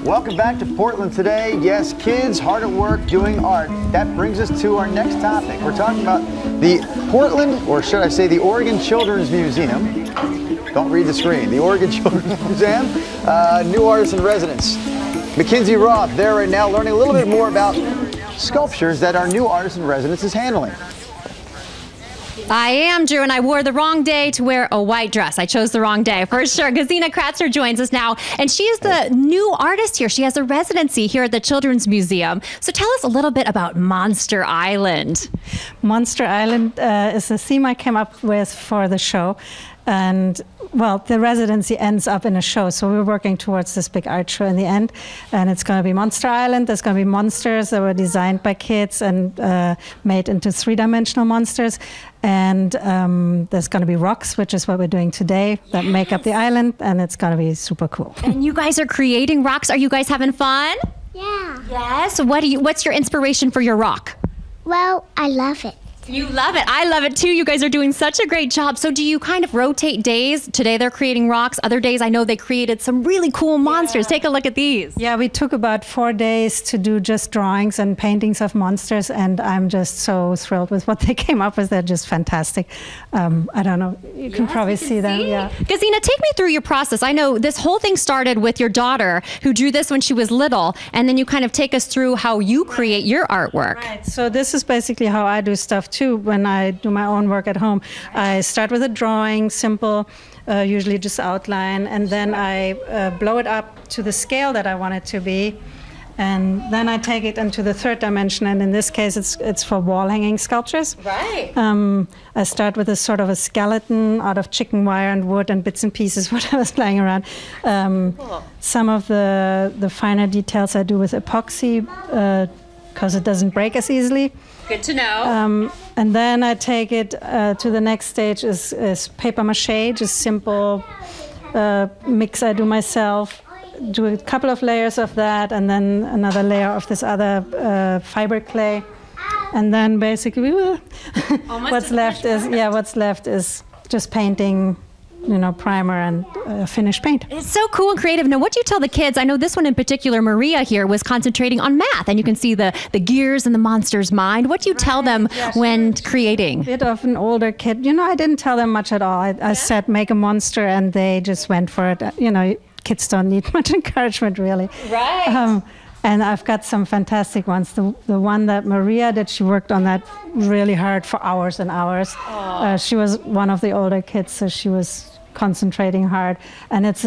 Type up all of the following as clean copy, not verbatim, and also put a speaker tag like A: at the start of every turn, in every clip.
A: Welcome back to Portland today. Yes, kids hard at work doing art. That brings us to our next topic. We're talking about the Portland, or should I say the Oregon Children's Museum. Don't read the screen. The Oregon Children's Museum, new artist in residence. Mackenzie Roth there right now learning a little bit more about sculptures that our new artist in residence is handling.
B: I am, Drew, and I wore the wrong day to wear a white dress. I chose the wrong day, for sure. Gesina Kratzer joins us now, and she is the new artist here. She has a residency here at the Children's Museum. So tell us a little bit about Monster Island.
C: Monster Island is a theme I came up with for the show. And, well, the residency ends up in a show, so we're working towards this big art show in the end. And it's going to be Monster Island. There's going to be monsters that were designed by kids and made into three-dimensional monsters. And there's going to be rocks, which is what we're doing today, that make up the island, and it's going to be super cool.
B: And you guys are creating rocks. Are you guys having fun?
D: Yeah.
B: Yes. What's your inspiration for your rock?
D: Well, I love it.
B: You love it. I love it too. You guys are doing such a great job. So do you kind of rotate days? Today they're creating rocks. Other days I know they created some really cool monsters. Yeah. Take a look at these.
C: Yeah, we took about 4 days to do just drawings and paintings of monsters, and I'm just so thrilled with what they came up with. They're just fantastic. I don't know. You can probably see them. Yeah.
B: Gesina, take me through your process. I know this whole thing started with your daughter who drew this when she was little, and then you kind of take us through how you create your artwork.
C: Right. So this is basically how I do stuff too. When I do my own work at home, I start with a drawing, simple, usually just outline, and then I blow it up to the scale that I want it to be, and then I take it into the third dimension, and in this case it's for wall hanging sculptures.
B: Right.
C: I start with a sort of a skeleton out of chicken wire and wood and bits and pieces, what I was playing around.
B: Cool.
C: Some of the finer details I do with epoxy, because it doesn't break as easily.
B: Good to know.
C: And then I take it to the next stage is paper mache, just simple mix I do myself. Do a couple of layers of that, and then another layer of this other fiber clay. And then basically what's left is just painting, you know, primer and finished paint.
B: It's so cool and creative. Now, what do you tell the kids? I know this one in particular, Maria here, was concentrating on math, and you can see the gears in the monster's mind. What do you tell them when creating?
C: A bit of an older kid. You know, I didn't tell them much at all. I said, make a monster, and they just went for it. You know, kids don't need much encouragement, really.
B: Right.
C: And I've got some fantastic ones. The one that Maria did, she worked on that really hard for hours and hours. She was one of the older kids, so she was concentrating hard. And it's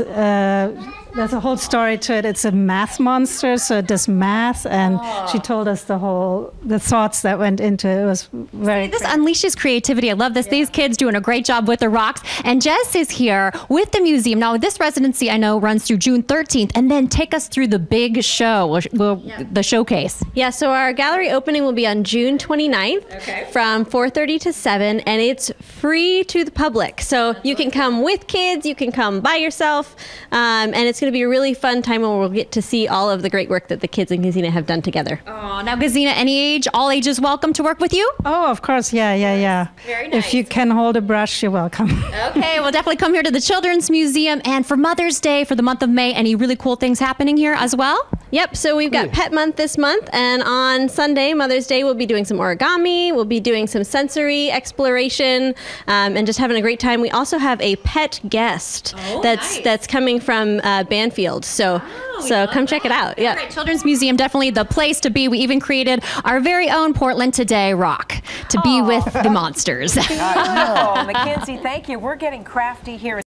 C: there's a whole story to it. It's a math monster, so it does math, and she told us the thoughts that went into it. It was very
B: This unleashes creativity. I love this. Yeah. These kids doing a great job with the rocks. And Jess is here with the museum. Now, this residency, I know, runs through June 13th, and then take us through the big show, the showcase.
E: Yeah, so our gallery opening will be on June 29th from 4:30 to 7, and it's free to the public. So you can come with kids, you can come by yourself, and it's going to be a really fun time when we'll get to see all of the great work that the kids and Gesina have done together.
B: Oh, now Gesina, any age, all ages welcome to work with you?
C: Oh, of course, yeah.
B: Very nice.
C: If you can hold a brush, you're welcome.
B: Okay, we'll definitely come here to the Children's Museum. And for Mother's Day, for the month of May, any really cool things happening here as well?
E: Yep, so we've got Pet Month this month, and on Sunday, Mother's Day, we'll be doing some origami, we'll be doing some sensory exploration, and just having a great time. We also have a pet guest that's coming from Banfield, so come check it out. Yeah,
B: right. Children's Museum, definitely the place to be. We even created our very own Portland Today rock to be with the monsters.
F: Mackenzie, thank you. We're getting crafty here.